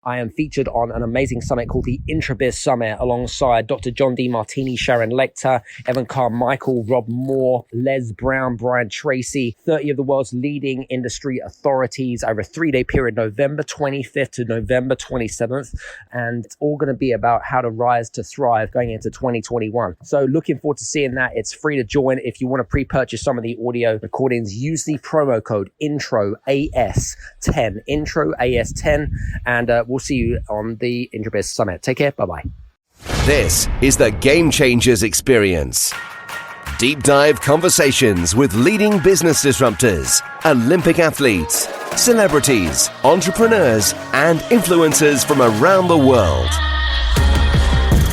I am featured on an amazing summit called the Intrabiz Summit alongside Dr. John D. Martini, Sharon Lecter, Evan Carmichael, Rob Moore, Les Brown, Brian Tracy, 30 of the world's leading industry authorities over a 3-day period, November 25th to November 27th. And it's all going to be about how to rise to thrive going into 2021. So looking forward to seeing that. It's free to join. If you want to pre-purchase some of the audio recordings, use the promo code INTROAS10, INTROAS10, and we'll see you on the Intrabiz Summit. Take care. Bye-bye. This is the Game Changers Experience. Deep dive conversations with leading business disruptors, Olympic athletes, celebrities, entrepreneurs, and influencers from around the world.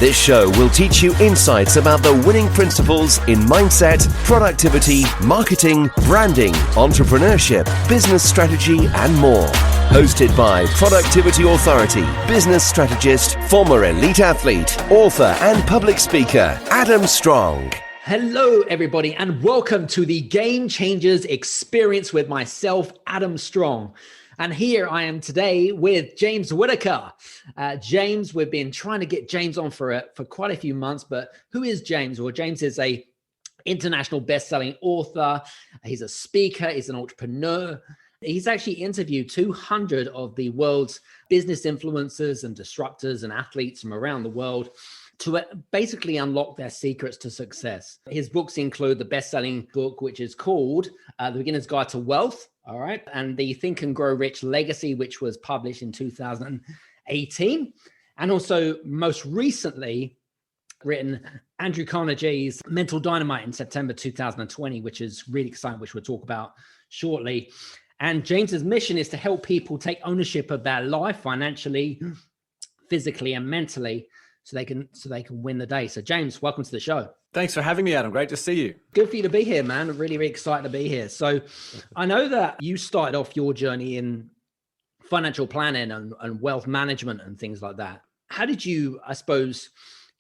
This show will teach you insights about the winning principles in mindset, productivity, marketing, branding, entrepreneurship, business strategy, and more. Hosted by Productivity Authority, business strategist, former elite athlete, author, and public speaker, Adam Strong. Hello, everybody, and welcome to the Game Changers Experience with myself, Adam Strong. And here I am today with James Whittaker. James, we've been trying to get James on for quite a few months, but who is James? Well, James is a international best-selling author. He's a speaker. He's an entrepreneur. He's actually interviewed 200 of the world's business influencers and disruptors and athletes from around the world to basically unlock their secrets to success. His books include the best-selling book, which is called The Beginner's Guide to Wealth, all right, and the Think and Grow Rich Legacy, which was published in 2018. And also, most recently, written Andrew Carnegie's Mental Dynamite in September 2020, which is really exciting, which we'll talk about shortly. And James's mission is to help people take ownership of their life financially, physically, and mentally, so they can win the day. So James, welcome to the show. Thanks for having me, Adam. Great to see you. Good for you to be here, man. I'm really, really excited to be here. So I know that you started off your journey in financial planning and wealth management and things like that. How did you, I suppose,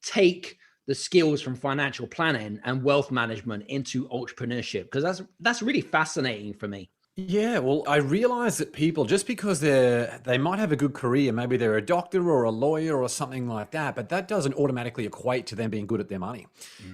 take the skills from financial planning and wealth management into entrepreneurship? Because that's really fascinating for me. Yeah, well, I realize that people, just because they might have a good career, maybe they're a doctor or a lawyer or something like that, but that doesn't automatically equate to them being good at their money.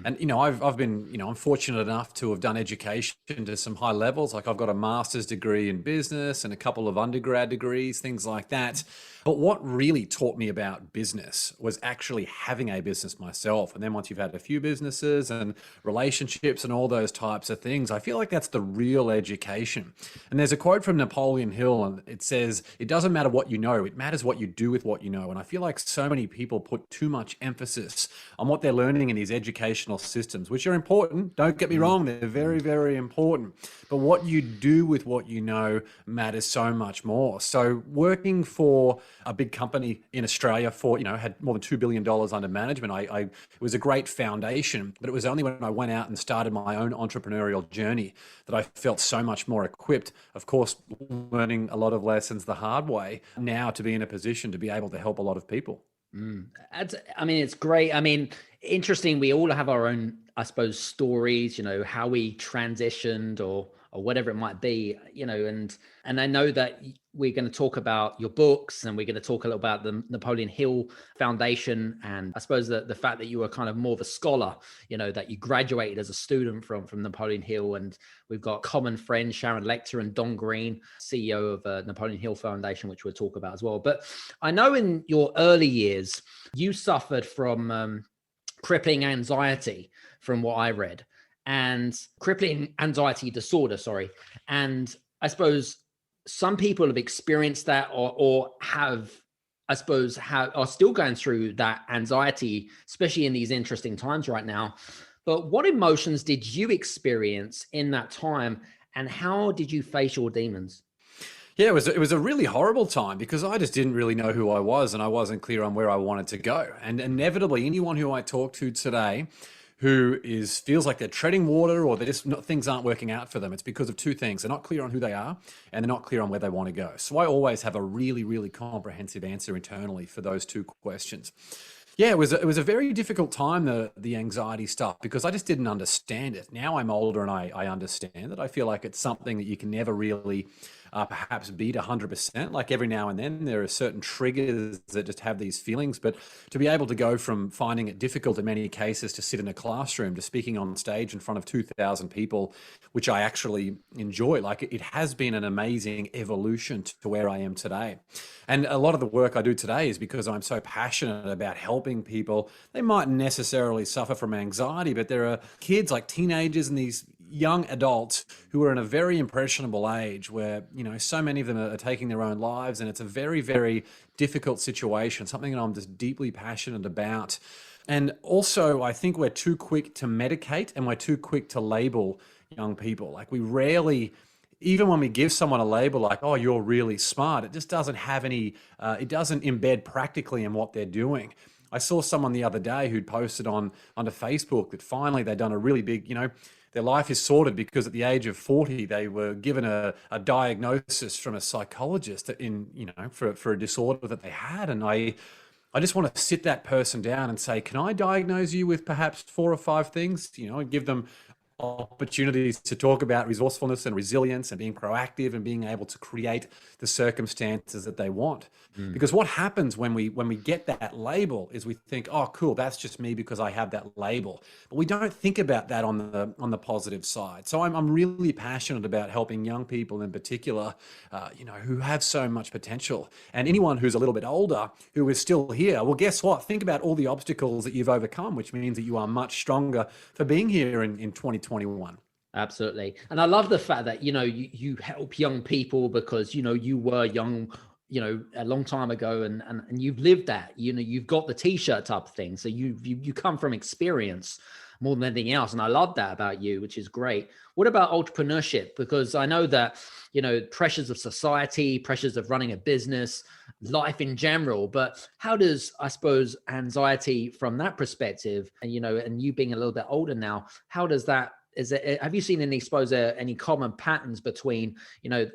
And, I've been, I'm fortunate enough to have done education to some high levels. Like I've got a master's degree in business and a couple of undergrad degrees, things like that. But what really taught me about business was actually having a business myself. And then once you've had a few businesses and relationships and all those types of things, I feel like that's the real education. And there's a quote from Napoleon Hill, and it says, "It doesn't matter what you know, it matters what you do with what you know." And I feel like so many people put too much emphasis on what they're learning in these educational systems, which are important. Don't get me wrong, they're very, very important. But what you do with what you know matters so much more. So working for a big company in Australia had more than $2 billion under management. It was a great foundation, but it was only when I went out and started my own entrepreneurial journey that I felt so much more equipped, of course, learning a lot of lessons the hard way, now to be in a position to be able to help a lot of people. It's great. Interesting. We all have our own, I suppose, stories, how we transitioned or whatever it might be, and I know that we're going to talk about your books and we're going to talk a little about the Napoleon Hill Foundation. And I suppose that the fact that you were kind of more of a scholar, that you graduated as a student from Napoleon Hill. And we've got common friends, Sharon Lecter and Don Green, CEO of Napoleon Hill Foundation, which we'll talk about as well. But I know in your early years, you suffered from crippling anxiety, from what I read. And crippling anxiety disorder, And I suppose some people have experienced that or are still going through that anxiety, especially in these interesting times right now. But what emotions did you experience in that time, and how did you face your demons? Yeah, it was a really horrible time because I just didn't really know who I was and I wasn't clear on where I wanted to go. And inevitably, anyone who I talk to today who feels like they're treading water or things aren't working out for them, it's because of two things. They're not clear on who they are and they're not clear on where they want to go. So I always have a really, really comprehensive answer internally for those two questions. Yeah, it was a very difficult time, the anxiety stuff, because I just didn't understand it. Now I'm older and I understand it. I feel like it's something that you can never really perhaps beat 100%. Like every now and then there are certain triggers that just have these feelings, but to be able to go from finding it difficult in many cases to sit in a classroom to speaking on stage in front of 2,000 people, which I actually enjoy, like it has been an amazing evolution to where I am today. And a lot of the work I do today is because I'm so passionate about helping people. They might necessarily suffer from anxiety, but there are kids like teenagers and these young adults who are in a very impressionable age where, so many of them are taking their own lives, and it's a very, very difficult situation, something that I'm just deeply passionate about. And also, I think we're too quick to medicate and we're too quick to label young people. Like we rarely, even when we give someone a label like, oh, you're really smart, it just doesn't have any, it doesn't embed practically in what they're doing. I saw someone the other day who'd posted onto Facebook that finally they'd done a really big, their life is sorted because at the age of 40, they were given a diagnosis from a psychologist for a disorder that they had. And I just want to sit that person down and say, can I diagnose you with perhaps 4 or 5 things, and give them opportunities to talk about resourcefulness and resilience and being proactive and being able to create the circumstances that they want. Because what happens when we get that label is we think, oh, cool, that's just me because I have that label. But we don't think about that on the positive side. So I'm really passionate about helping young people in particular, who have so much potential. And anyone who's a little bit older who is still here, well, guess what? Think about all the obstacles that you've overcome, which means that you are much stronger for being here in 2021. Absolutely. And I love the fact that, you help young people because, you were young, a long time ago and you've lived that, you've got the t-shirt type of thing. So you come from experience more than anything else. And I love that about you, which is great. What about entrepreneurship? Because I know that, pressures of society, pressures of running a business, life in general, but how does, I suppose, anxiety from that perspective, and, and you being a little bit older now, how does that, have you seen any common patterns between,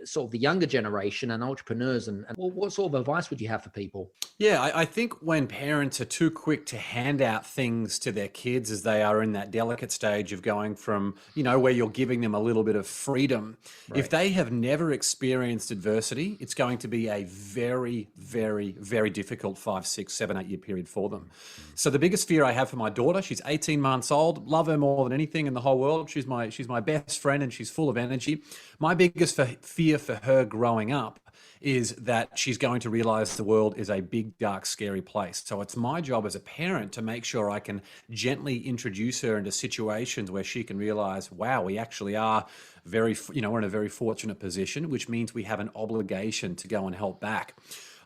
sort of the younger generation and entrepreneurs, and what sort of advice would you have for people? Yeah, I think when parents are too quick to hand out things to their kids as they are in that delicate stage of going from, where you're giving them a little bit of freedom, right. If they have never experienced adversity, it's going to be a very, very, very difficult 5, 6, 7, 8 year period for them. So the biggest fear I have for my daughter, she's 18 months old, love her more than anything in the whole world. She's my best friend and she's full of energy. My biggest fear for her growing up is that she's going to realize the world is a big, dark, scary place. So it's my job as a parent to make sure I can gently introduce her into situations where she can realize, wow, we actually are we're in a very fortunate position, which means we have an obligation to go and help back.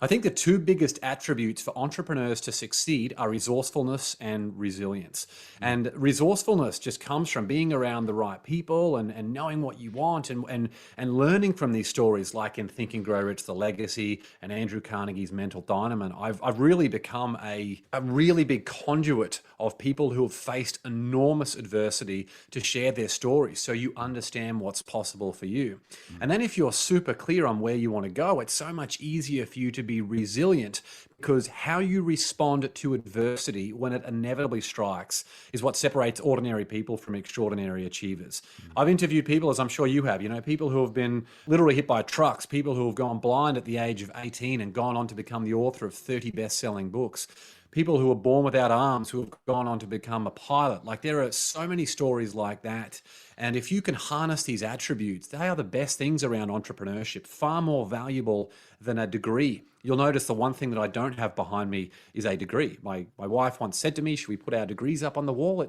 I think the 2 biggest attributes for entrepreneurs to succeed are resourcefulness and resilience. And resourcefulness just comes from being around the right people and knowing what you want and learning from these stories, like in Think and Grow Rich, The Legacy, and Andrew Carnegie's Mental Dynamite. I've really become a really big conduit of people who have faced enormous adversity to share their stories so you understand what's possible for you. And then if you're super clear on where you want to go, it's so much easier for you to be resilient, because how you respond to adversity when it inevitably strikes is what separates ordinary people from extraordinary achievers. I've interviewed people, as I'm sure you have, people who have been literally hit by trucks, people who have gone blind at the age of 18 and gone on to become the author of 30 best-selling books. People who were born without arms who have gone on to become a pilot. Like, there are so many stories like that. And if you can harness these attributes, they are the best things around entrepreneurship, far more valuable than a degree. You'll notice the one thing that I don't have behind me is a degree. My wife once said to me, should we put our degrees up on the wall?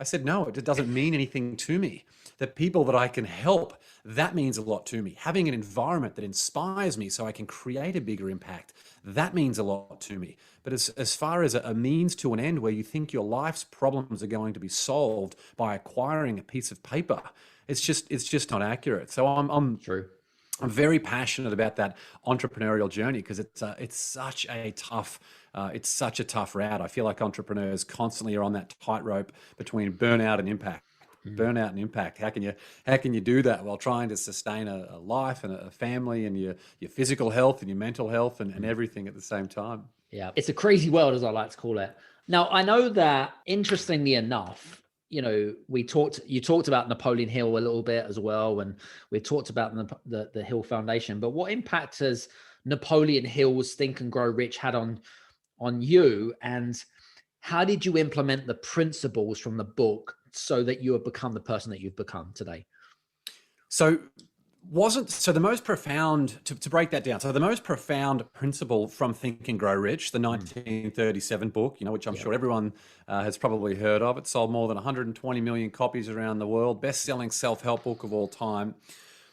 I said, no, it doesn't mean anything to me. The people that I can help, that means a lot to me. Having an environment that inspires me so I can create a bigger impact, that means a lot to me. But as far as a means to an end where you think your life's problems are going to be solved by acquiring a piece of paper, it's just not accurate. So I'm very passionate about that entrepreneurial journey because it's such a tough route. I feel like entrepreneurs constantly are on that tightrope between burnout and impact. Burnout and impact. How can you do that while trying to sustain a life and a family and your physical health and your mental health and everything at the same time? Yeah, it's a crazy world, as I like to call it. Now, I know that, interestingly enough, you talked about Napoleon Hill a little bit as well, and we talked about the Hill Foundation, but what impact has Napoleon Hill's Think and Grow Rich had on you, and how did you implement the principles from the book so that you have become the person that you've become today? So the most profound, to break that down, so the most profound principle from Think and Grow Rich, the 1937 book, which I'm sure everyone has probably heard of. It sold more than 120 million copies around the world, best-selling self-help book of all time.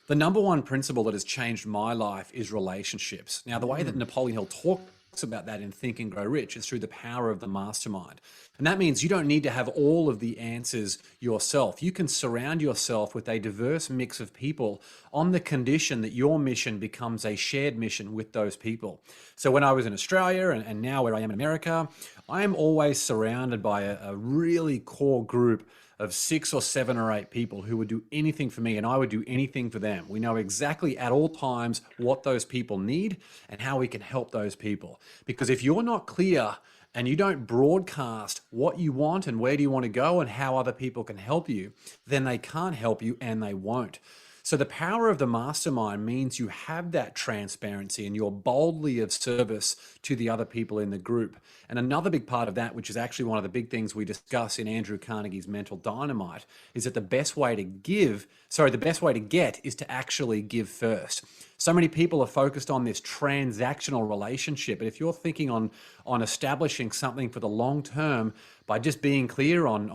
The number one principle that has changed my life is relationships. Now, the way that Napoleon Hill talks about that in Think and Grow Rich is through the power of the mastermind. And that means you don't need to have all of the answers yourself. You can surround yourself with a diverse mix of people on the condition that your mission becomes a shared mission with those people. So when I was in Australia and now where I am in America, I am always surrounded by a really core group of 6 or 7 or 8 people who would do anything for me and I would do anything for them. We know exactly at all times what those people need and how we can help those people. Because if you're not clear and you don't broadcast what you want and where do you want to go and how other people can help you, then they can't help you and they won't. So the power of the mastermind means you have that transparency and you're boldly of service to the other people in the group. And another big part of that, which is actually one of the big things we discuss in Andrew Carnegie's Mental Dynamite, is that the best way to get is to actually give first. So many people are focused on this transactional relationship. But if you're thinking on establishing something for the long term by just being clear on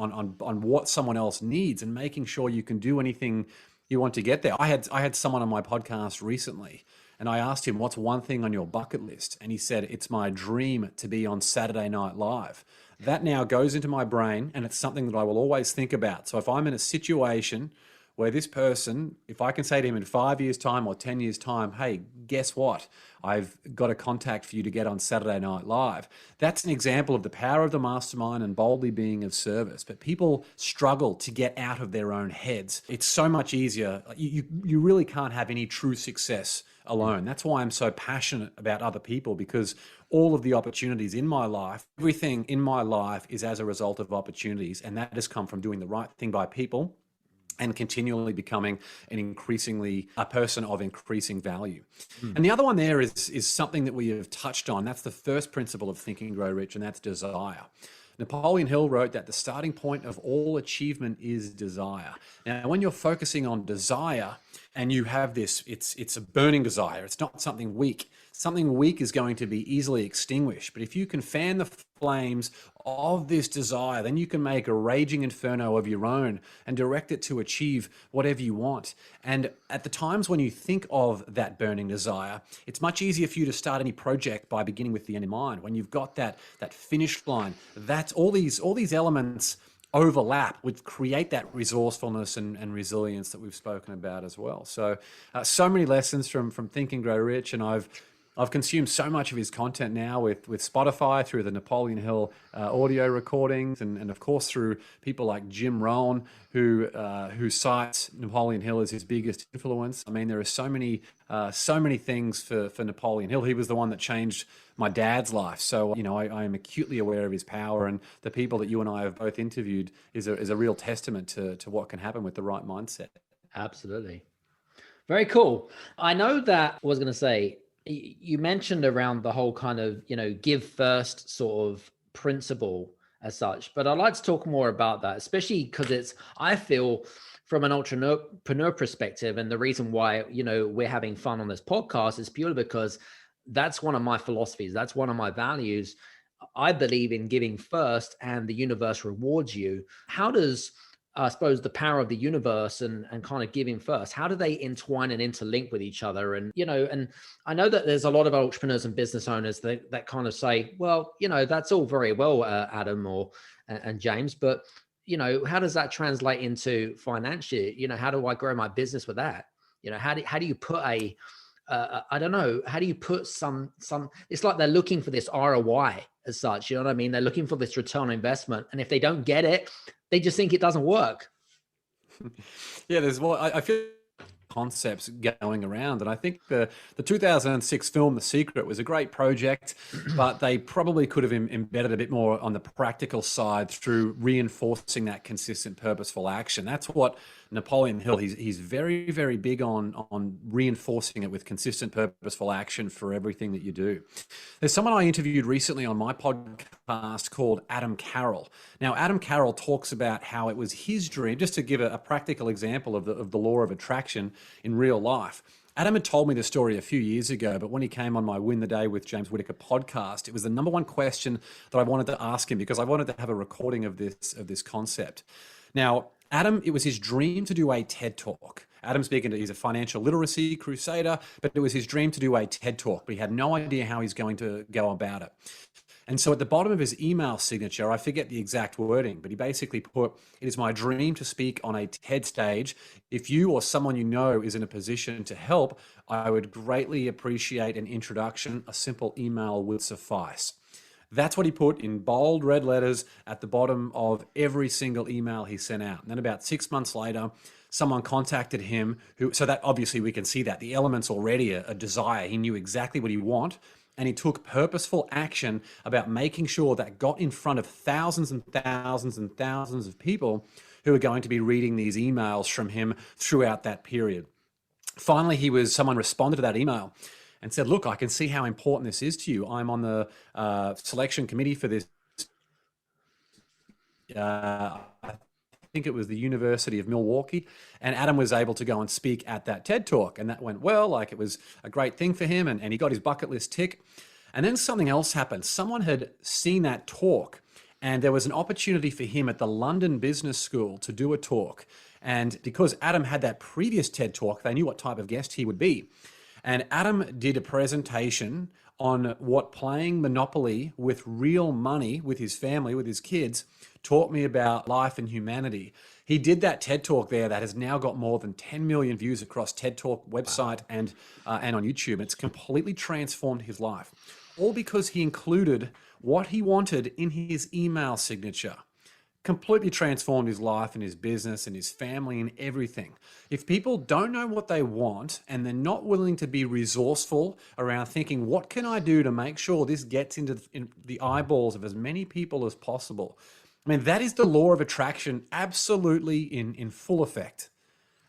what someone else needs and making sure you can do anything you want to get there. I had someone on my podcast recently and I asked him, what's one thing on your bucket list? And he said, it's my dream to be on Saturday Night Live. That now goes into my brain and it's something that I will always think about. So if I'm in a situation where this person, if I can say to him in 5 years' time or 10 years' time, hey, guess what? I've got a contact for you to get on Saturday Night Live. That's an example of the power of the mastermind and boldly being of service. But people struggle to get out of their own heads. It's so much easier. You really can't have any true success alone. That's why I'm so passionate about other people, because all of the opportunities in my life, everything in my life is as a result of opportunities. And that has come from doing the right thing by people and continually becoming a person of increasing value. And the other one there is something that we have touched on. That's the first principle of Think and Grow Rich, and that's desire. Napoleon Hill wrote that the starting point of all achievement is desire. Now, when you're focusing on desire and you have this, it's a burning desire. It's not something weak. Something weak is going to be easily extinguished. But if you can fan the flames of this desire, then you can make a raging inferno of your own and direct it to achieve whatever you want. And at the times when you think of that burning desire, it's much easier for you to start any project by beginning with the end in mind. When you've got that finish line, that's all these elements overlap, which create that resourcefulness and resilience that we've spoken about as well. So many lessons from Think and Grow Rich, and I've consumed so much of his content now with Spotify, through the Napoleon Hill audio recordings, and of course through people like Jim Rohn, who cites Napoleon Hill as his biggest influence. I mean, there are so many things for Napoleon Hill. He was the one that changed my dad's life. So, I am acutely aware of his power, and the people that you and I have both interviewed is a real testament to what can happen with the right mindset. Absolutely. Very cool. I know that I was going to say, you mentioned around the whole kind of, give first sort of principle as such, but I'd like to talk more about that, especially because I feel from an entrepreneur perspective, and the reason why, we're having fun on this podcast is purely because that's one of my philosophies. That's one of my values. I believe in giving first and the universe rewards you. How does I suppose the power of the universe and kind of giving first, how do they entwine and interlink with each other? And, and I know that there's a lot of entrepreneurs and business owners that kind of say, well, that's all very well, Adam and James, but, how does that translate into financially? How do I grow my business with that? How do you put I don't know, how do you put some, it's like they're looking for this ROI as such, you know what I mean? They're looking for this return on investment. And if they don't get it, they just think it doesn't work. Yeah, there's more. I feel concepts going around. And I think the 2006 film, The Secret, was a great project, but they probably could have embedded a bit more on the practical side through reinforcing that consistent, purposeful action. That's what Napoleon Hill, he's very, very big on reinforcing it with consistent, purposeful action for everything that you do. There's someone I interviewed recently on my podcast called Adam Carroll. Now, Adam Carroll talks about how it was his dream, just to give a practical example of the law of attraction in real life. Adam had told me the story a few years ago, but when he came on my Win the Day with James Whittaker podcast, it was the number one question that I wanted to ask him because I wanted to have a recording of this concept. Now, Adam, it was his dream to do a TED Talk. Adam's he's a financial literacy crusader, but it was his dream to do a TED Talk, but he had no idea how he's going to go about it. And so at the bottom of his email signature, I forget the exact wording, but he basically put, "It is my dream to speak on a TED stage. If you or someone you know is in a position to help, I would greatly appreciate an introduction. A simple email would suffice." That's what he put in bold red letters at the bottom of every single email he sent out. And then about 6 months later, someone contacted him so that obviously we can see that the element's already a desire. He knew exactly what he wanted. And he took purposeful action about making sure that got in front of thousands and thousands and thousands of people who are going to be reading these emails from him throughout that period. Finally, someone responded to that email and said, "Look, I can see how important this is to you. I'm on the selection committee for this. I think it was the University of Milwaukee." And Adam was able to go and speak at that TED Talk. And that went well, like it was a great thing for him. And he got his bucket list tick. And then something else happened. Someone had seen that talk, and there was an opportunity for him at the London Business School to do a talk. And because Adam had that previous TED Talk, they knew what type of guest he would be. And Adam did a presentation on what playing Monopoly with real money, with his family, with his kids, taught me about life and humanity. He did that TED Talk there that has now got more than 10 million views across TED Talk website and on YouTube. It's completely transformed his life, all because he included what he wanted in his email signature. Completely transformed his life and his business and his family and everything. If people don't know what they want and they're not willing to be resourceful around thinking, what can I do to make sure this gets into the eyeballs of as many people as possible? I mean, that is the law of attraction absolutely in full effect.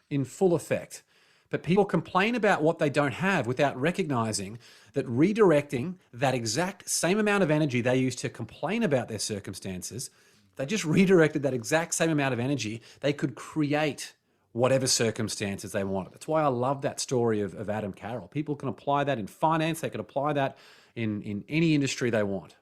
In full effect. But people complain about what they don't have without recognizing that redirecting that exact same amount of energy they used to complain about their circumstances, they just redirected that exact same amount of energy, they could create whatever circumstances they wanted. That's why I love that story of Adam Carroll. People can apply that in finance. They can apply that in any industry they want.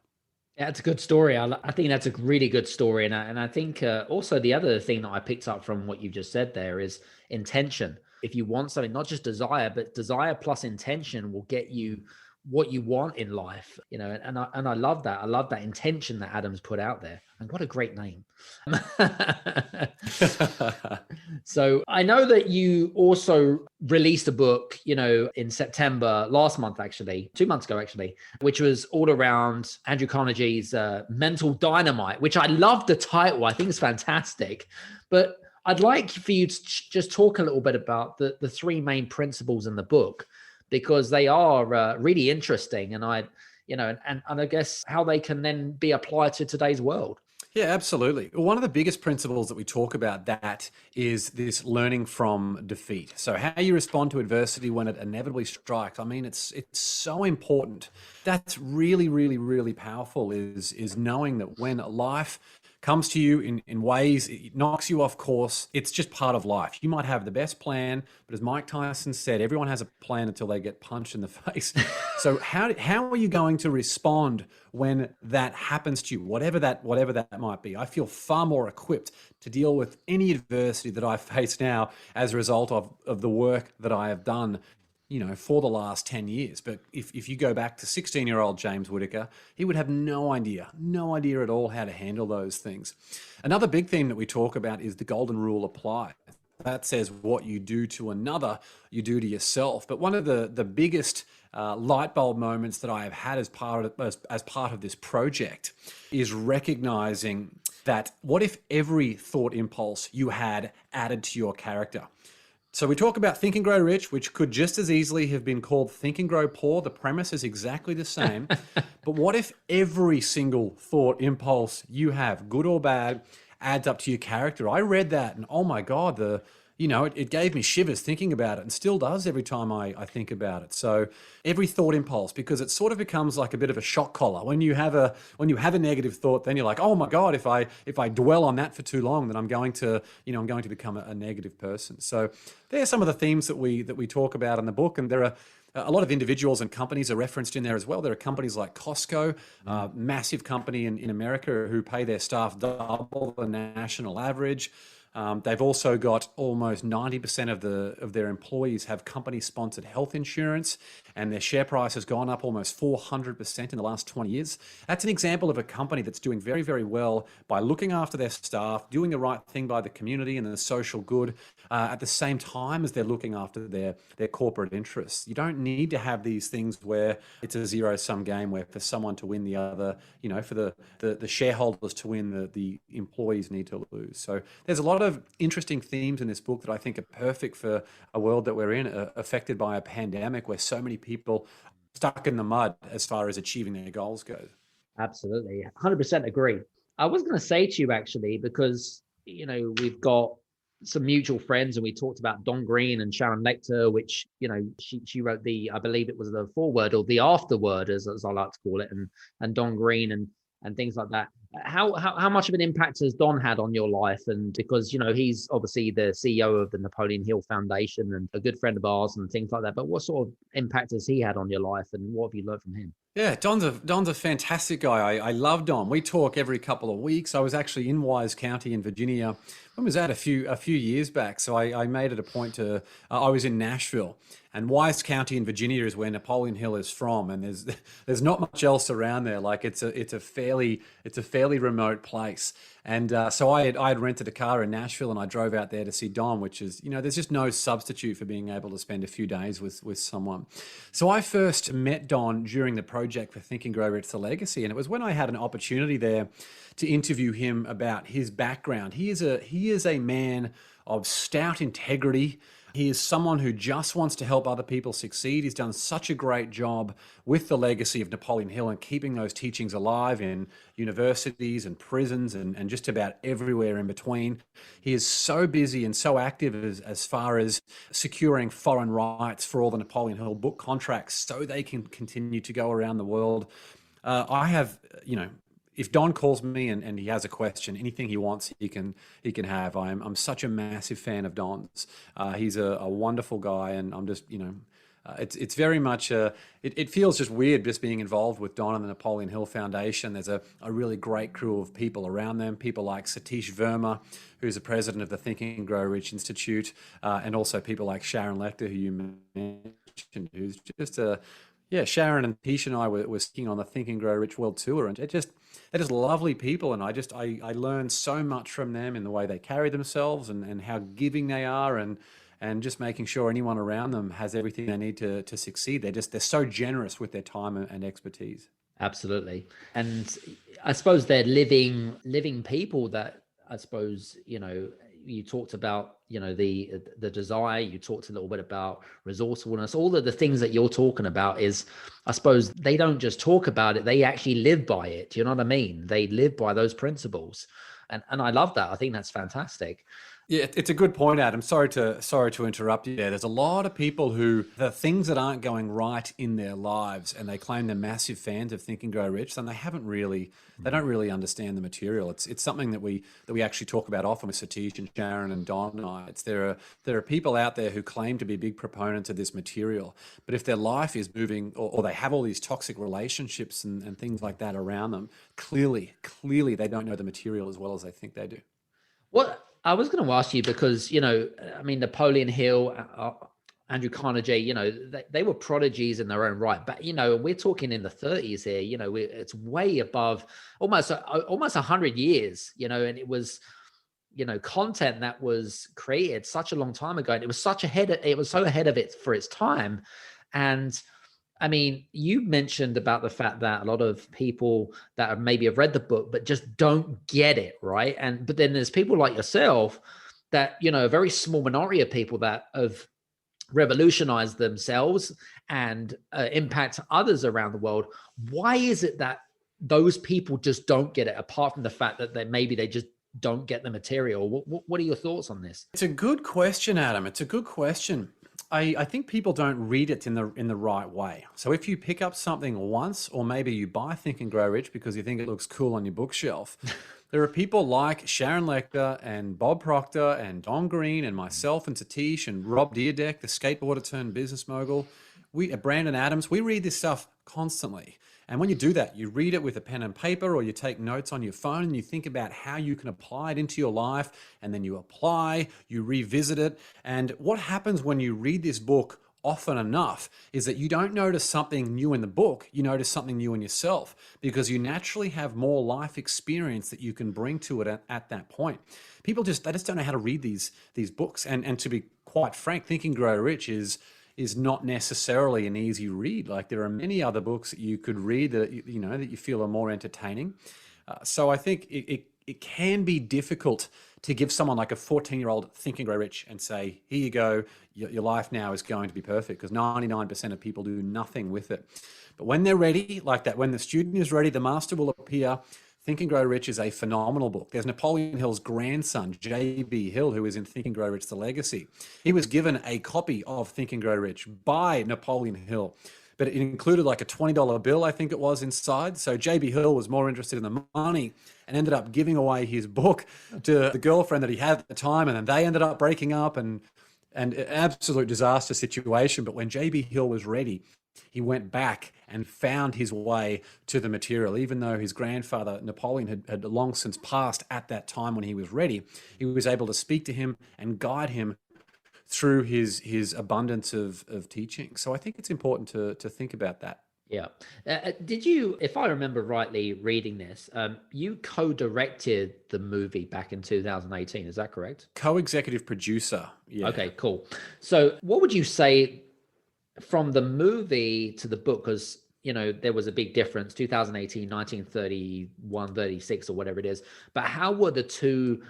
Yeah, it's a good story. I think that's a really good story. And I think also the other thing that I picked up from what you've just said there is intention. If you want something, not just desire, but desire plus intention will get you what you want in life, you know, and I love that. I love that intention that Adam's put out there. And what a great name. So I know that you also released a book, you know, in September last month, actually, 2 months ago, actually, which was all around Andrew Carnegie's Mental Dynamite, which I love the title. I think it's fantastic. But I'd like for you to just talk a little bit about the three main principles in the book, because they are really interesting, and I guess how they can then be applied to today's world. Yeah, absolutely. One of the biggest principles that we talk about that is this learning from defeat. So how you respond to adversity when it inevitably strikes. I mean, it's so important. That's really, really, really powerful is knowing that when life comes to you in ways, it knocks you off course. It's just part of life. You might have the best plan, but as Mike Tyson said, everyone has a plan until they get punched in the face. So how are you going to respond when that happens to you, whatever that might be? I feel far more equipped to deal with any adversity that I face now as a result of the work that I have done, you know, for the last 10 years. But if you go back to 16-year-old James Whittaker, he would have no idea at all how to handle those things. Another big theme that we talk about is the golden rule applies. That says what you do to another, you do to yourself. But one of the biggest light bulb moments that I have had as part of this project is recognizing that what if every thought impulse you had added to your character? So we talk about Think and Grow Rich, which could just as easily have been called Think and Grow Poor. The premise is exactly the same. But what if every single thought, impulse you have, good or bad, adds up to your character? I read that and oh my God, it gave me shivers thinking about it, and still does every time I think about it. So every thought impulse, because it sort of becomes like a bit of a shock collar. When you have a negative thought, then you're like, oh my God, if I dwell on that for too long, then I'm going to become a negative person. So there are some of the themes that we talk about in the book, and there are a lot of individuals and companies are referenced in there as well. There are companies like Costco, massive company in America, who pay their staff double the national average. They've also got almost 90% of their employees have company-sponsored health insurance, and their share price has gone up almost 400% in the last 20 years. That's an example of a company that's doing very, very well by looking after their staff, doing the right thing by the community and the social good, at the same time as they're looking after their corporate interests. You don't need to have these things where it's a zero-sum game, where for someone to win, the other, for the shareholders to win, the employees need to lose. So there's a lot of interesting themes in this book that I think are perfect for a world that we're in, affected by a pandemic, where so many people stuck in the mud as far as achieving their goals goes. Absolutely. 100% agree. I was going to say to you, actually, because, we've got some mutual friends, and we talked about Don Green and Sharon Lecter, which, she wrote I believe it was the foreword or the afterword, as I like to call it, and Don Green and things like that. How much of an impact has Don had on your life? And because, he's obviously the CEO of the Napoleon Hill Foundation and a good friend of ours and things like that. But what sort of impact has he had on your life, and what have you learned from him? Yeah, Don's a fantastic guy. I love Don. We talk every couple of weeks. I was actually in Wise County in Virginia. When was that? A few years back. So I made it a point to. I was in Nashville, and Wise County in Virginia is where Napoleon Hill is from, and there's not much else around there. Like it's a fairly remote place. And so I had rented a car in Nashville, and I drove out there to see Don, which is, there's just no substitute for being able to spend a few days with someone. So I first met Don during the project for Think and Grow Rich: The Legacy, and it was when I had an opportunity there to interview him about his background. He is a man of stout integrity. He is someone who just wants to help other people succeed. He's done such a great job with the legacy of Napoleon Hill and keeping those teachings alive in universities and prisons and just about everywhere in between. He is so busy and so active as far as securing foreign rights for all the Napoleon Hill book contracts so they can continue to go around the world. I have, if Don calls me and he has a question, anything he wants, he can have. I'm such a massive fan of Don's. He's a wonderful guy, and I'm just, it's very much, it feels just weird just being involved with Don and the Napoleon Hill Foundation. There's a really great crew of people around them, people like Satish Verma, who's the president of the Think and Grow Rich Institute, and also people like Sharon Lecter, who you mentioned, who's just Sharon and Tish and I were sitting on the Think and Grow Rich World Tour, and they're just lovely people. And I learned so much from them in the way they carry themselves and how giving they are, and just making sure anyone around them has everything they need to succeed. They're so generous with their time and expertise. Absolutely. And I suppose they're living people that, I suppose, you talked about, the desire, you talked a little bit about resourcefulness, all of the things that you're talking about is, I suppose, they don't just talk about it, they actually live by it. Do you know what I mean? They live by those principles. And I love that. I think that's fantastic. Yeah, it's a good point, Adam. Sorry to interrupt you there. There's a lot of people who, the things that aren't going right in their lives, and they claim they're massive fans of Think and Grow Rich, and they don't really understand the material. It's something that we actually talk about often with Satish and Sharon and Don and I. There are people out there who claim to be big proponents of this material, but if their life is moving, or they have all these toxic relationships and things like that around them, clearly they don't know the material as well as they think they do. What I was going to ask you, because, Napoleon Hill, Andrew Carnegie, they were prodigies in their own right. But, we're talking in the 30s here, it's way above almost 100 years, and it was, content that was created such a long time ago. And it was so ahead of it for its time. And you mentioned about the fact that a lot of people that have read the book, but just don't get it, right? But then there's people like yourself that, a very small minority of people that have revolutionized themselves and impact others around the world. Why is it that those people just don't get it, apart from the fact that maybe they just don't get the material? What are your thoughts on this? It's a good question, Adam. It's a good question. I think people don't read it in the right way. So if you pick up something once, or maybe you buy Think and Grow Rich because you think it looks cool on your bookshelf, there are people like Sharon Lechter and Bob Proctor and Don Green and myself and Satish and Rob Dyrdek, the skateboarder turned business mogul. Brandon Adams, we read this stuff constantly. And when you do that, you read it with a pen and paper, or you take notes on your phone and you think about how you can apply it into your life, and then you apply, you revisit it. And what happens when you read this book often enough is that you don't notice something new in the book, you notice something new in yourself, because you naturally have more life experience that you can bring to it at that point. People they just don't know how to read these books. And to be quite frank, Think and Grow Rich is not necessarily an easy read. Like, there are many other books that you could read that that you feel are more entertaining. So I think it can be difficult to give someone like a 14-year-old Think and Grow Rich and say, here you go, your life now is going to be perfect, because 99% of people do nothing with it. But when they're ready, like that, when the student is ready, the master will appear. Think and Grow Rich is a phenomenal book. There's Napoleon Hill's grandson, J.B. Hill, who is in Think and Grow Rich, The Legacy. He was given a copy of Think and Grow Rich by Napoleon Hill, but it included like a $20 bill, I think it was, inside. So J.B. Hill was more interested in the money and ended up giving away his book to the girlfriend that he had at the time, and then they ended up breaking up, and an absolute disaster situation. But when J.B. Hill was ready, he went back and found his way to the material. Even though his grandfather, Napoleon, had long since passed at that time when he was ready, he was able to speak to him and guide him through his abundance of teaching. So I think it's important to think about that. Yeah. Did you, if I remember rightly reading this, you co-directed the movie back in 2018, is that correct? Co-executive producer. Yeah. Okay, cool. So what would you say from the movie to the book? Because, there was a big difference, 2018, 1931, 36, or whatever it is. But how were the two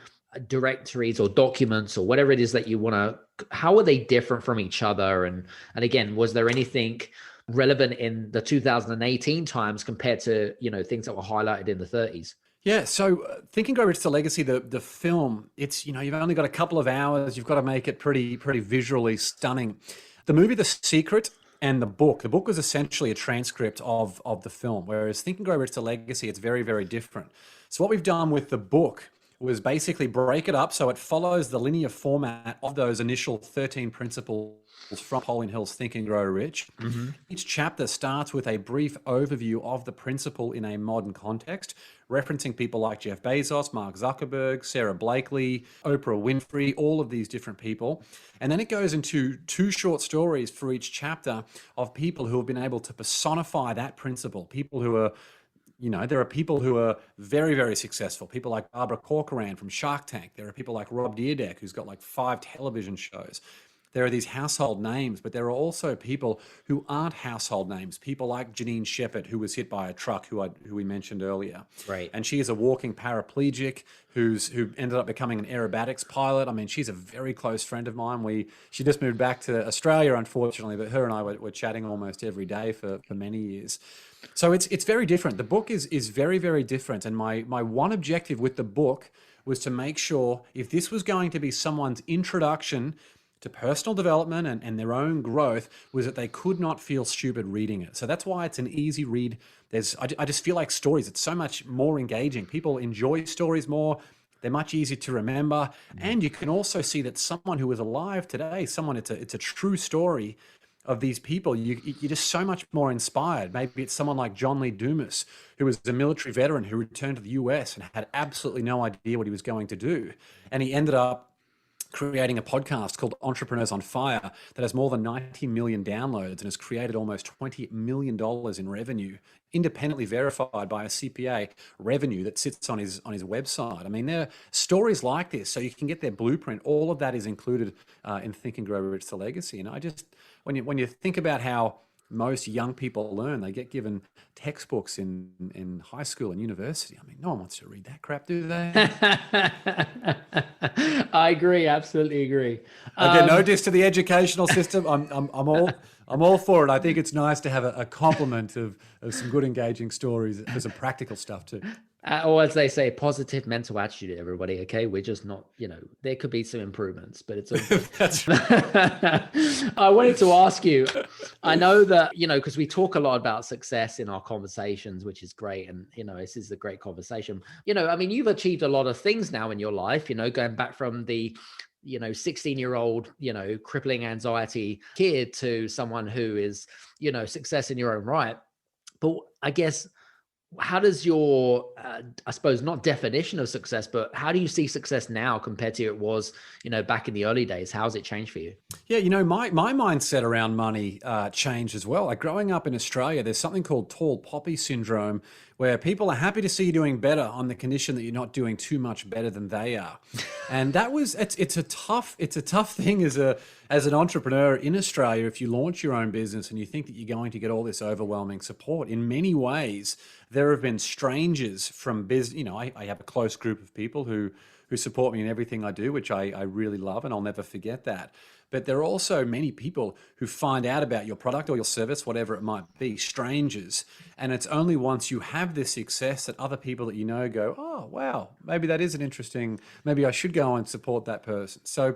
directories or documents or whatever it is that you want to, how are they different from each other? And again, was there anything relevant in the 2018 times compared to, things that were highlighted in the 30s? Yeah, so Think and Grow Rich, The Legacy, the film, it's, you've only got a couple of hours, you've got to make it pretty visually stunning. The movie, The Secret, and the book was essentially a transcript of the film, whereas Think and Grow Rich, The Legacy, it's very, very different. So what we've done with the book was basically break it up so it follows the linear format of those initial 13 principles from Napoleon Hill's Think and Grow Rich. Mm-hmm. Each chapter starts with a brief overview of the principle in a modern context, referencing people like Jeff Bezos, Mark Zuckerberg, Sarah Blakely, Oprah Winfrey, all of these different people. And then it goes into 2 short stories for each chapter of people who have been able to personify that principle, people who are there are people who are very, very successful, people like Barbara Corcoran from Shark Tank. There are people like Rob Dyrdek, who's got like 5 television shows. There are these household names, but there are also people who aren't household names. People like Janine Shepherd, who was hit by a truck, who we mentioned earlier. Right. And she is a walking paraplegic who ended up becoming an aerobatics pilot. I mean, she's a very close friend of mine. She just moved back to Australia, unfortunately, but her and I were chatting almost every day for many years. So it's very different. The book is very, very different. And my one objective with the book was to make sure, if this was going to be someone's introduction to personal development and their own growth, was that they could not feel stupid reading it. So that's why it's an easy read. I just feel like stories, it's so much more engaging. People enjoy stories more. They're much easier to remember. And you can also see that someone who is alive today, it's a true story of these people, you're just so much more inspired. Maybe it's someone like John Lee Dumas, who was a military veteran who returned to the US and had absolutely no idea what he was going to do. And he ended up creating a podcast called Entrepreneurs on Fire that has more than 90 million downloads and has created almost $20 million in revenue, independently verified by a CPA, revenue that sits on his website. I mean, there are stories like this, so you can get their blueprint. All of that is included in Think and Grow Rich, The Legacy. And I just, when you think about how most young people learn. They get given textbooks in high school and university. I mean, no one wants to read that crap, do they? I agree, absolutely agree. Again, no diss to the educational system. I'm all for it. I think it's nice to have a complement of some good engaging stories for some practical stuff too. Or as they say, positive mental attitude, everybody. Okay. We're just not, there could be some improvements, but it's okay. That's right. I wanted to ask you, I know that, because we talk a lot about success in our conversations, which is great. And, this is a great conversation. I mean, you've achieved a lot of things now in your life, going back from the 16-year-old, crippling anxiety kid to someone who is, success in your own right. But I guess, how does your, I suppose, not definition of success, but how do you see success now compared to it was, back in the early days? How has it changed for you? Yeah, my mindset around money changed as well. Like growing up in Australia, there's something called tall poppy syndrome, where people are happy to see you doing better on the condition that you're not doing too much better than they are. And that was, it's a tough thing as an entrepreneur in Australia. If you launch your own business and you think that you're going to get all this overwhelming support, in many ways, there have been strangers from business. I have a close group of people who support me in everything I do, which I really love, and I'll never forget that. But there are also many people who find out about your product or your service, whatever it might be, strangers. And it's only once you have this success that other people that go, oh, wow, maybe that is maybe I should go and support that person. So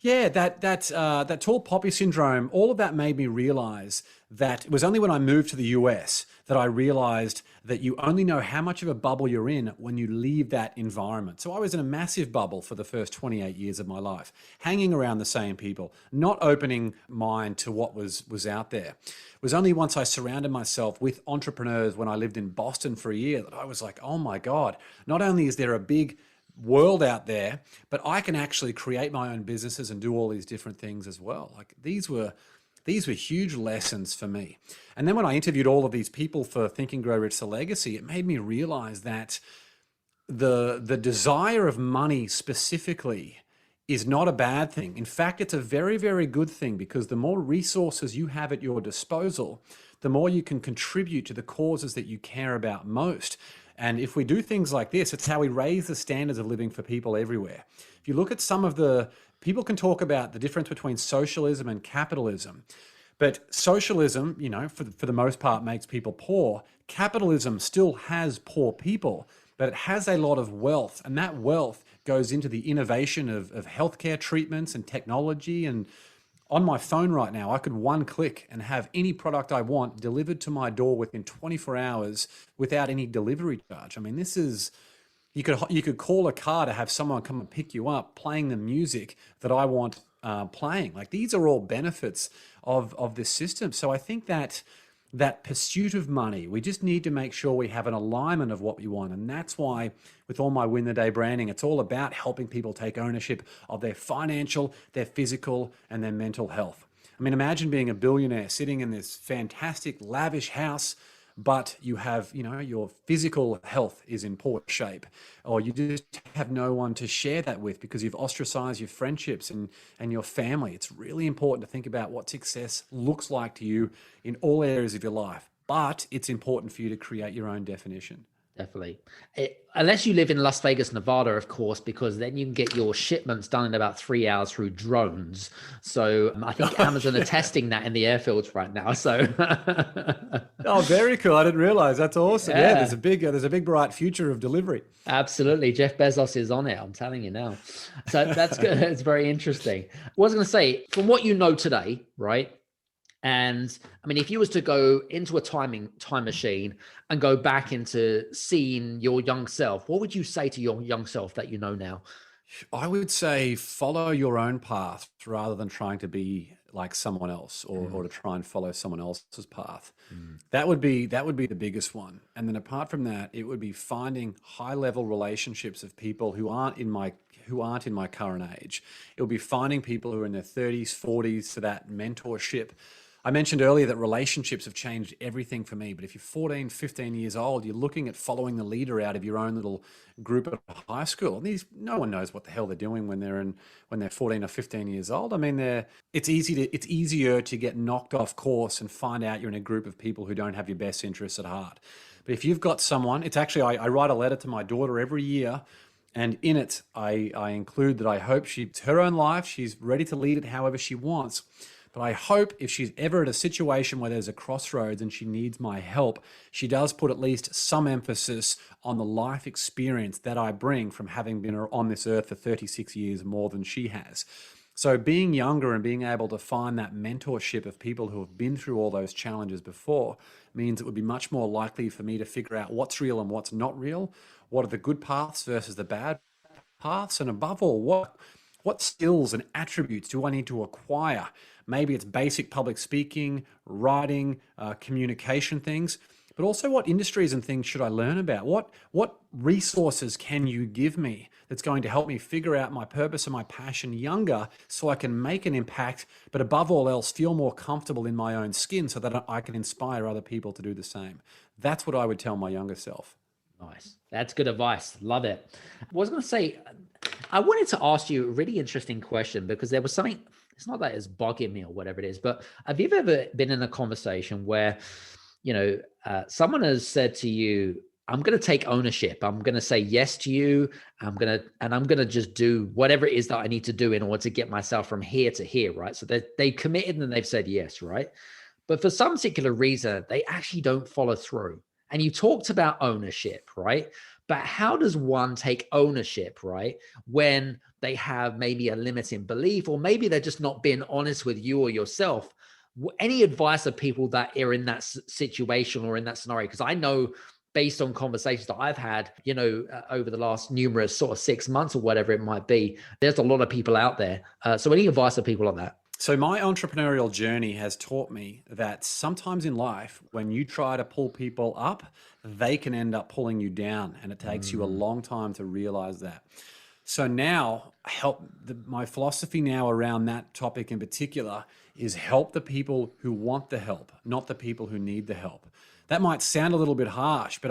yeah, that tall poppy syndrome, all of that made me realize that it was only when I moved to the US that I realized that you only know how much of a bubble you're in when you leave that environment. So I was in a massive bubble for the first 28 years of my life, hanging around the same people, not opening mind to what was out there. It was only once I surrounded myself with entrepreneurs when I lived in Boston for a year that I was like, oh my God, not only is there a big world out there, but I can actually create my own businesses and do all these different things as well. Like these were huge lessons for me. And then when I interviewed all of these people for Think and Grow Rich the Legacy, it made me realize that the desire of money specifically is not a bad thing. In fact, it's a very, very good thing, because the more resources you have at your disposal, the more you can contribute to the causes that you care about most. And if we do things like this, it's how we raise the standards of living for people everywhere. If you look at people can talk about the difference between socialism and capitalism, but socialism, for the most part makes people poor. Capitalism still has poor people, but it has a lot of wealth, and that wealth goes into the innovation of healthcare treatments and technology. And on my phone right now, I could one click and have any product I want delivered to my door within 24 hours without any delivery charge. I mean, this is, you could call a car to have someone come and pick you up playing the music that I want playing. Like these are all benefits of this system. So I think that pursuit of money, we just need to make sure we have an alignment of what we want. And that's why with all my Win the Day branding, it's all about helping people take ownership of their financial, their physical, and their mental health. I mean, imagine being a billionaire sitting in this fantastic, lavish house, but you have, your physical health is in poor shape, or you just have no one to share that with because you've ostracized your friendships and your family. It's really important to think about what success looks like to you in all areas of your life, but it's important for you to create your own definition. Definitely. Unless you live in Las Vegas, Nevada, of course, because then you can get your shipments done in about 3 hours through drones. So I think Amazon are testing that in the airfields right now. So oh, very cool. I didn't realize. That's awesome. Yeah, there's a big bright future of delivery. Absolutely. Jeff Bezos is on it. I'm telling you now. So that's good. It's very interesting. I was going to say, from what you know today, right? And I mean, if you was to go into a time machine and go back into seeing your young self, what would you say to your young self that you know now? I would say follow your own path rather than trying to be like someone else or to try and follow someone else's path. That would be the biggest one. And then apart from that, it would be finding high level relationships of people who aren't in my current age. It would be finding people who are in their 30s, 40s, so that mentorship I mentioned earlier that relationships have changed everything for me. But if you're 14, 15 years old, you're looking at following the leader out of your own little group at high school. No one knows what the hell they're doing when they're 14 or 15 years old. I mean, it's easier to get knocked off course and find out you're in a group of people who don't have your best interests at heart. But if you've got someone, it's actually, I write a letter to my daughter every year. And in it, I include that I hope it's her own life. She's ready to lead it however she wants. But I hope if she's ever at a situation where there's a crossroads and she needs my help, she does put at least some emphasis on the life experience that I bring from having been on this earth for 36 years more than she has. So being younger and being able to find that mentorship of people who have been through all those challenges before means it would be much more likely for me to figure out what's real and what's not real, what are the good paths versus the bad paths, and above all, what skills and attributes do I need to acquire? Maybe it's basic public speaking, writing, communication things, but also what industries and things should I learn about? What resources can you give me that's going to help me figure out my purpose and my passion younger so I can make an impact, but above all else, feel more comfortable in my own skin so that I can inspire other people to do the same. That's what I would tell my younger self. Nice. That's good advice. Love it. I was going to say, I wanted to ask you a really interesting question because there was something, it's not that it's bugging me or whatever it is, but have you ever been in a conversation where, someone has said to you, I'm going to take ownership. I'm going to say yes to you. I'm going to just do whatever it is that I need to do in order to get myself from here to here. Right. So they committed and they've said yes. Right. But for some particular reason, they actually don't follow through. And you talked about ownership, right? But how does one take ownership, right? When they have maybe a limiting belief, or maybe they're just not being honest with you or yourself. Any advice of people that are in that situation or in that scenario? Because I know based on conversations that I've had, over the last numerous sort of 6 months or whatever it might be, there's a lot of people out there. So any advice of people on that? So my entrepreneurial journey has taught me that sometimes in life, when you try to pull people up, they can end up pulling you down. And it takes you a long time to realize that. So now my philosophy now around that topic in particular is help the people who want the help, not the people who need the help. That might sound a little bit harsh, but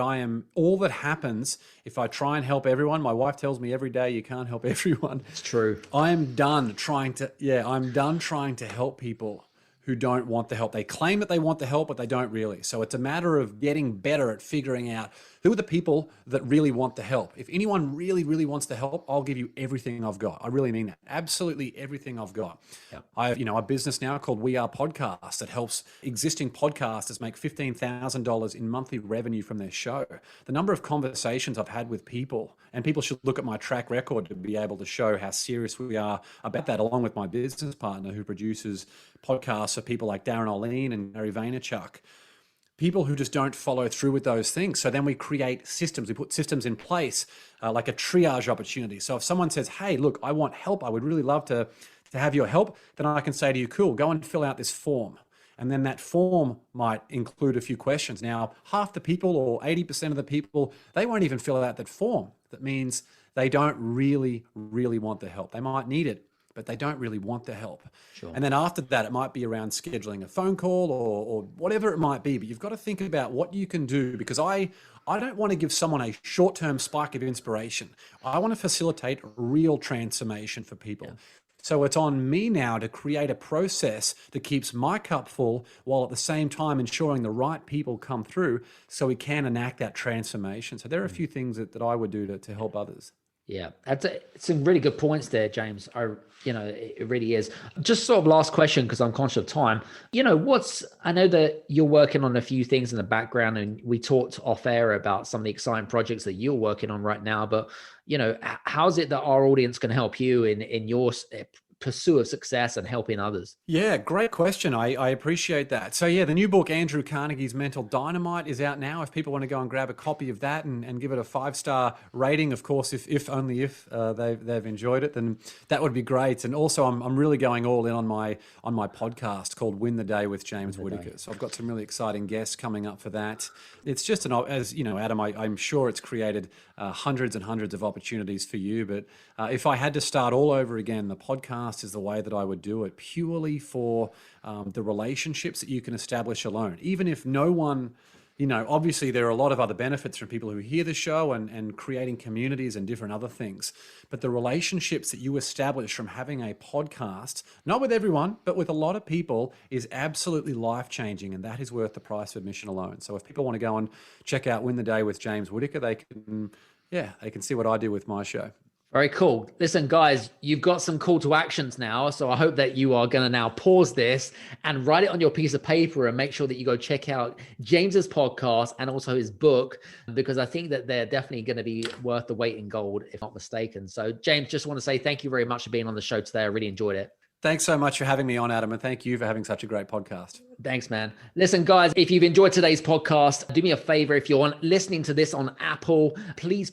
all that happens if I try and help everyone. My wife tells me every day, you can't help everyone. It's true. I'm done trying to help people who don't want the help. They claim that they want the help, but they don't really. So it's a matter of getting better at figuring out who are the people that really want the help. If anyone really, really wants the help, I'll give you everything I've got. I really mean that. Absolutely everything I've got. Yeah. I have, a business now called We Are Podcasts that helps existing podcasters make $15,000 in monthly revenue from their show. The number of conversations I've had with people, and people should look at my track record to be able to show how serious we are about that, along with my business partner who produces podcasts for people like Darren Olien and Gary Vaynerchuk. People who just don't follow through with those things. So then we create systems. We put systems in place, like a triage opportunity. So if someone says, hey, look, I want help. I would really love to have your help. Then I can say to you, cool, go and fill out this form. And then that form might include a few questions. Now, half the people or 80% of the people, they won't even fill out that form. That means they don't really, really want the help. They might need it, but they don't really want the help. Sure. And then after that, it might be around scheduling a phone call or whatever it might be. But you've got to think about what you can do, because I don't want to give someone a short-term spike of inspiration. I want to facilitate real transformation for people. Yeah. So it's on me now to create a process that keeps my cup full while at the same time ensuring the right people come through so we can enact that transformation. So there are a few things that I would do to help others. Yeah, it's some really good points there, James. It really is. Just sort of last question, because I'm conscious of time. I know that you're working on a few things in the background, and we talked off air about some of the exciting projects that you're working on right now. But, how's it that our audience can help you in your pursuit of success and helping others? Yeah, great question. I appreciate that. So yeah, the new book, Andrew Carnegie's Mental Dynamite, is out now. If people want to go and grab a copy of that and give it a 5-star rating, of course, if they've enjoyed it, then that would be great. And also I'm really going all in on my podcast called Win the Day with James Whittaker. So I've got some really exciting guests coming up for that. It's just as you know, Adam, I'm sure it's created hundreds and hundreds of opportunities for you. But if I had to start all over again, the podcast podcast is the way that I would do it, purely for the relationships that you can establish alone. Even if no one, obviously there are a lot of other benefits from people who hear the show and creating communities and different other things. But the relationships that you establish from having a podcast, not with everyone, but with a lot of people, is absolutely life-changing, and that is worth the price of admission alone. So if people want to go and check out Win the Day with James Whittaker, they can see what I do with my show. Very cool. Listen, guys, you've got some call to actions now. So I hope that you are going to now pause this and write it on your piece of paper and make sure that you go check out James's podcast and also his book, because I think that they're definitely going to be worth the weight in gold, if not mistaken. So James, just want to say thank you very much for being on the show today. I really enjoyed it. Thanks so much for having me on, Adam, and thank you for having such a great podcast. Thanks, man. Listen, guys, if you've enjoyed today's podcast, do me a favor. If you're listening to this on Apple, please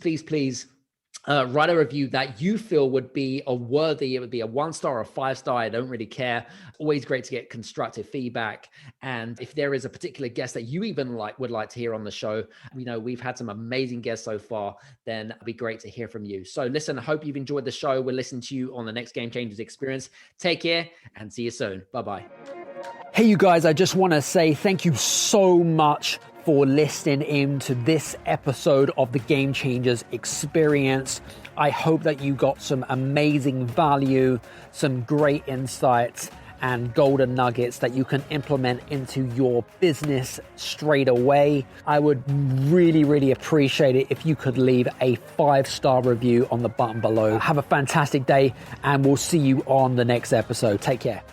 write a review that you feel would be it would be a 1-star or a 5-star. I don't really care. Always great to get constructive feedback. And if there is a particular guest that you even would like to hear on the show, we've had some amazing guests so far, then it'd be great to hear from you. So listen, I hope you've enjoyed the show. We'll listen to you on the next Game Changers Experience. Take care and see you soon. Bye-bye. Hey, you guys, I just want to say thank you so much for listening in to this episode of the Game Changers Experience. I hope that you got some amazing value, some great insights, and golden nuggets that you can implement into your business straight away. I would really, really appreciate it if you could leave a 5-star review on the button below. Have a fantastic day, and we'll see you on the next episode. Take care.